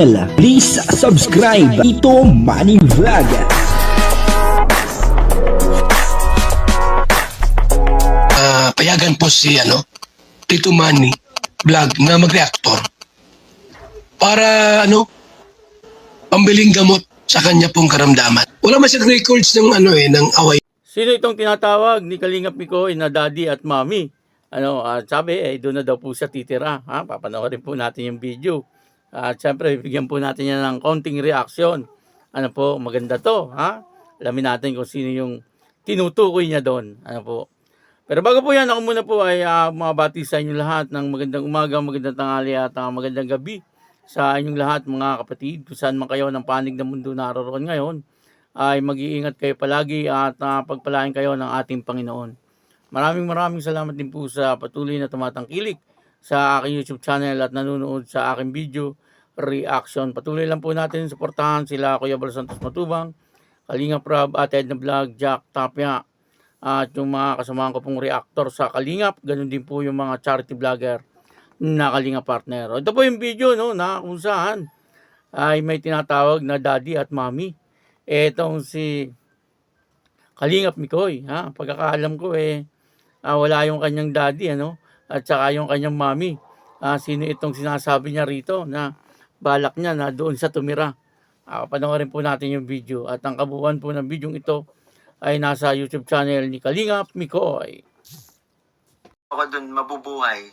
Please subscribe Tito Manny Vlog. Payagan po si Tito Manny Vlog na mag-reactor para pambiling gamot sa kanya pong karamdaman. Wala man siyang records ng ng away. Sino itong tinatawag ni Kalingap Mikoy na daddy at mommy? Sabi doon na daw po siya titira. Papanoorin po natin yung video. At syempre, bigyan po natin yan ng konting reaksyon. Maganda to. Alamin natin kung sino yung tinutukoy niya doon. Pero bago po yan, ako muna po ay mabati sa inyong lahat ng magandang umaga, magandang tanghali at magandang gabi sa inyong lahat mga kapatid. Kung saan man kayo ng panig ng mundo naroon ngayon, ay mag-iingat kayo palagi at pagpalain kayo ng ating Panginoon. Maraming salamat din po sa patuloy na tumatangkilik sa aking YouTube channel at nanonood sa aking video reaction. Patuloy lang po natin suportahan sila Kuya Bal Santos Matubang, Kalingap Rob at Edna Vlog, Jack Tapia at yung mga kasamahan ko pong reactor sa Kalingap. Ganun din po yung mga charity vlogger na Kalingap partner. Ito po yung video na kung saan ay may tinatawag na daddy at mommy. Etong si Kalingap Mikoy. Pagkakaalam ko wala yung kanyang daddy at saka yung kanyang mommy. Sino itong sinasabi niya rito na balak niya na doon sa tumira. Panoorin po natin yung video. At ang kabuuan po ng video ito ay nasa YouTube channel ni Kalingap Mikoy. Ako doon mabubuhay.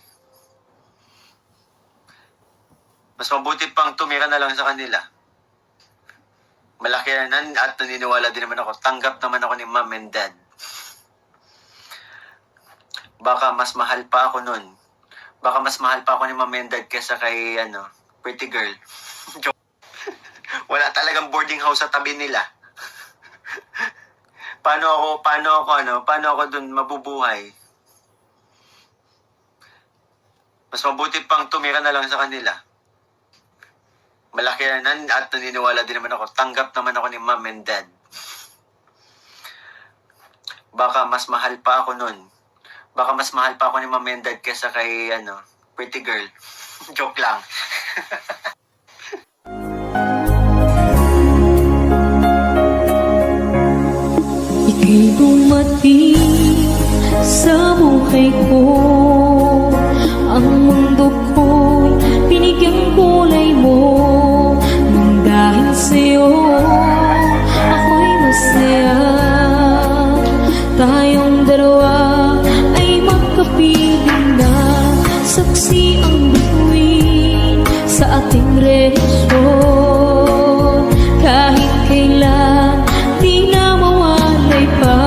Mas mabuti pang tumira na lang sa kanila. Malaki na at naniniwala din naman ako. Tanggap naman ako ni mom and dad. Baka mas mahal pa ako nun. Baka mas mahal pa ako ni mom and dad kesa kay pretty girl. Wala talagang boarding house sa tabi nila. Paano ako dun mabubuhay? Mas mabuti pang tumira na lang sa kanila. Malaki na at naniniwala din naman ako. Tanggap naman ako ni mom and dad. Baka mas mahal pa ako nun. Baka mas mahal pa ako ni mom and dad kesa kay pretty girl. Joke lang. Ika'y dumating sa buhay ko. Ang mundo ko'y binigyang kulay mo. Nang dahil sa'yo, ako'y masaya. Tayong dalawa ay magkapiling na. Saksi ang bituin sa ating relasyon. Kahit kailan di na mawalay pa.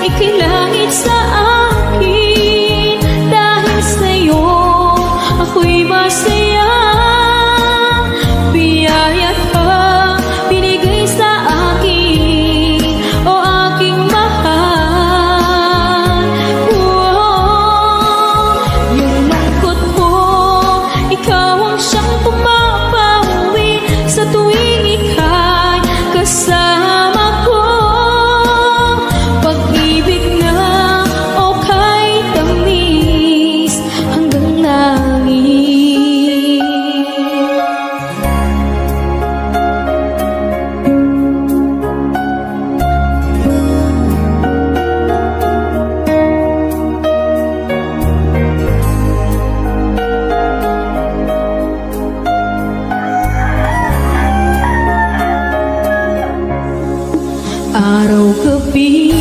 Ika'y langit sa akin. Dahil sa'yo ako'y masaya. Biyaya ka binigay sa akin, o aking mahal. Yung lungkot ko, ikaw ang siyang pumapawi sa tuwing ika'y kasama ko. Pag-ibig na o kay tamis hanggang langit. Araw-gabi,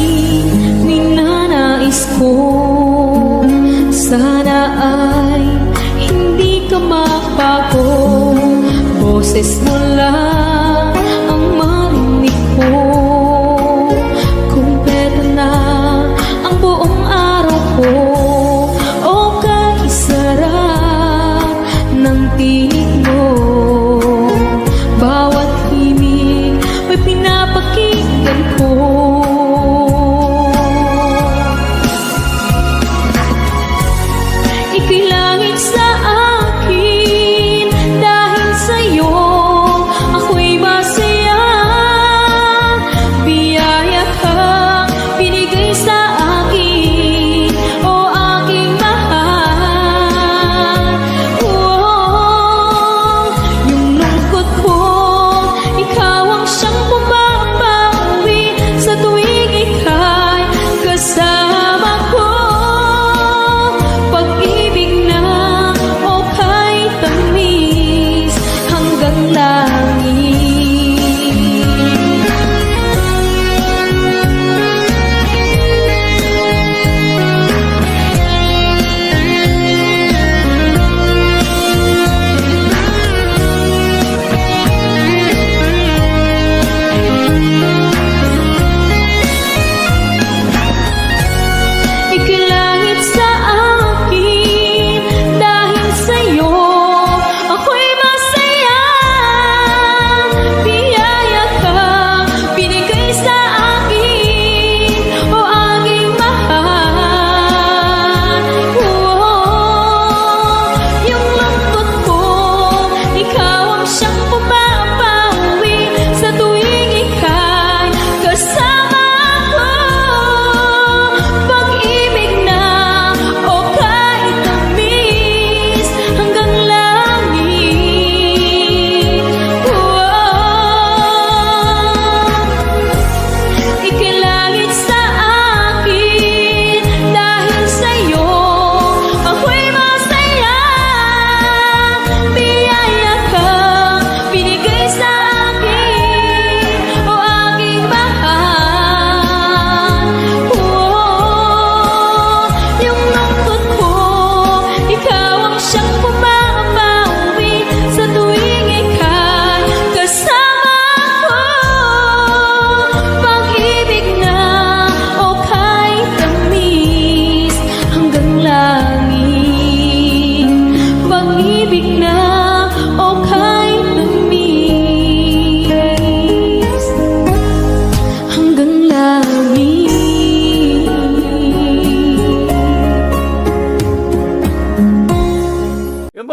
ninanais ko sana ay hindi ka magbago. Boses mo lang ang marinig ko. Kumpleto na ang buong araw ko. O kay sarap ng tinig mo. Bawat himig may pinapakinggan ko. Ika'y langit sa akin. Dahil sa'yo ako'y masaya.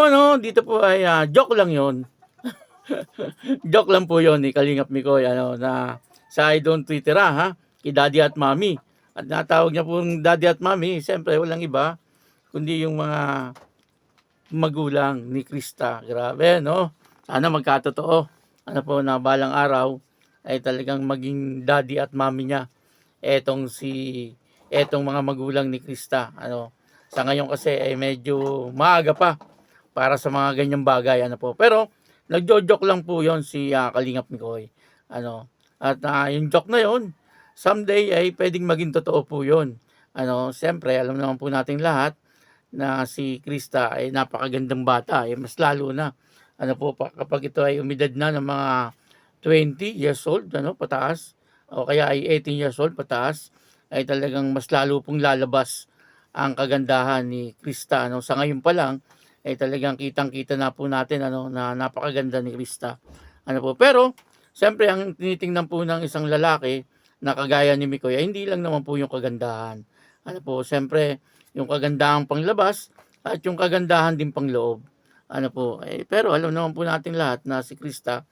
po, no, dito po ay joke lang yon. Joke lang po yon ni Kalingap Mikoy, na sa I Don't Twitter, ha, kay Daddy at Mommy. At natawag niya pong Daddy at Mommy, siyempre walang iba, kundi yung mga magulang ni Krista. Grabe, no? Sana magkatotoo. Ano po, na balang araw ay talagang maging daddy at mommy niya etong mga magulang ni Krista. Sa ngayon kasi ay medyo maaga pa para sa mga ganyang bagay, po. Pero nagjo-joke lang po 'yon si Kalingap Mikoy. At yung joke na 'yon, someday ay pwedeng maging totoo po 'yon. Siyempre alam naman po nating lahat na si Krista ay napakagandang bata, mas lalo na kapag ito ay umidad na ng mga 20 years old, pataas, o kaya ay 18 years old pataas, ay talagang mas lalo pong lalabas ang kagandahan ni Krista. Sa ngayon pa lang ay talagang kitang-kita na po natin na napakaganda ni Krista. Pero siyempre ang tinitingnan po ng isang lalaki na kagaya ni Mikoy ay hindi lang naman po yung kagandahan. Siyempre yung kagandahan panglabas at yung kagandahan din pangloob. Pero alam naman po natin lahat na si Krista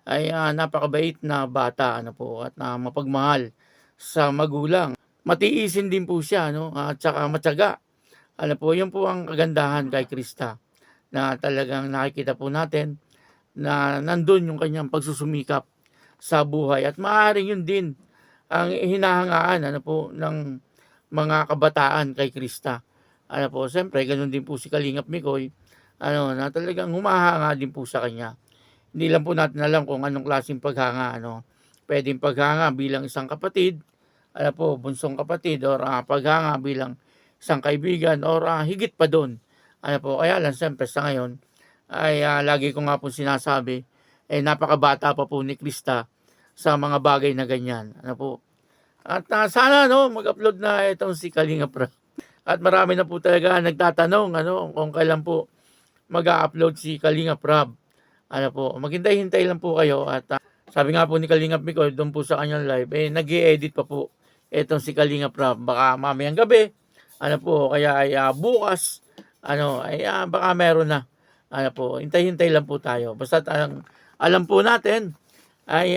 ay napakabait na bata, at mapagmahal sa magulang. Matiisin din po siya, at saka matyaga. Yun po ang kagandahan kay Krista, na talagang nakikita po natin na nandun yung kanyang pagsusumikap sa buhay, at maaaring yun din ang hinahangaan ng mga kabataan kay Krista. Siyempre ganun din po si Kalingap Mikoy, na talagang humahanga din po sa kanya. Hindi lang po natin alam kung anong klaseng paghanga, pwedeng paghanga bilang isang kapatid, bunsong kapatid, or paghanga bilang isang kaibigan, or higit pa doon. Kaya lang siyempre sa ngayon ay lagi ko nga po sinasabi, napakabata pa po ni Krista sa mga bagay na ganyan. At sana mag-upload na itong si Kalingap Rab. At marami na po talaga nagtatanong kung kailan po mag-upload si Kalingap Rab. Maghintay-hintay lang po kayo. At sabi nga po ni Kalingap Mikoy doon po sa kanyang live, nag-i-edit pa po itong si Kalingap Rab. Baka mamayang gabi, kaya ay bukas, baka meron na. Hintay-hintay lang po tayo. Basta alam po natin ay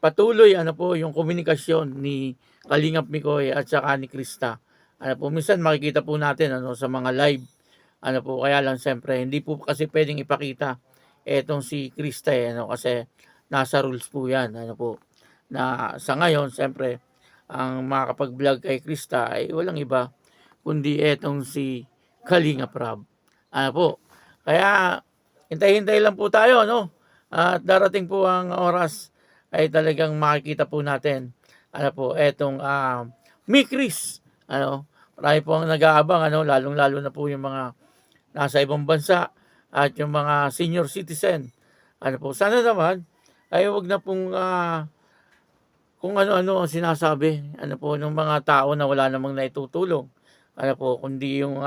patuloy yung komunikasyon ni Kalingap Mikoy at saka ni Krista. Minsan makikita po natin sa mga live. Kaya lang siyempre hindi po kasi pwedeng ipakita etong si Krista kasi nasa rules po yan. Na sa ngayon siyempre ang makakapag-vlog kay Krista ay walang iba kundi etong si Kalingap Rab. Kaya hintay-hintay lang po tayo, at darating po ang oras ay talagang makikita po natin etong Mikris. Marami po ang nag-aabang, lalong-lalo na po yung mga nasa ibang bansa at yung mga senior citizen. Sana naman ay wag na pong kung ano-ano ang sinasabi ng mga tao na wala namang naitutulong. Kundi yung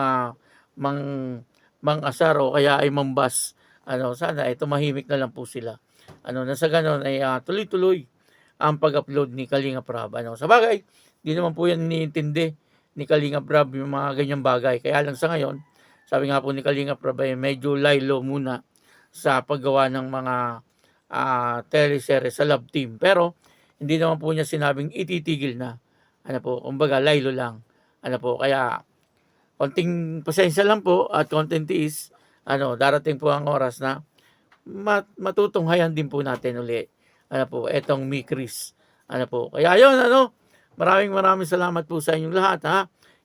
mang-asar o kaya ay mambas. Sana ay tumahimik na lang po sila. Na sa ganon ay tuloy-tuloy ang pag-upload ni Kalingap Rab. Sa bagay, di naman po yan iniintindi ni Kalingap Rab yung mga ganyang bagay. Kaya lang sa ngayon, sabi nga po ni Kalingap Rab ay medyo laylo muna sa paggawa ng mga teleserye sa Love Team. Pero hindi naman po niya sinabing ititigil na. Kumbaga laylo lang. Kaya konting pasensya lang po at konting tiis. Darating po ang oras na matutunghayan din po natin uli. Etong Mikris. Kaya yun, maraming salamat po sa inyong lahat, ha.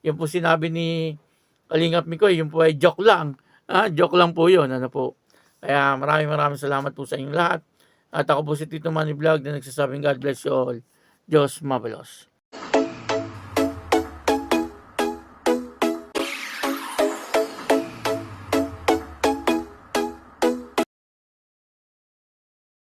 Yung po sinabi ni Kalingap Mikoy, yung po ay joke lang. Joke lang po yun, Kaya maraming salamat po sa inyong lahat. At ako po si Tito Manny Vlog na nagsasabing God bless you all. Diyos mabalos.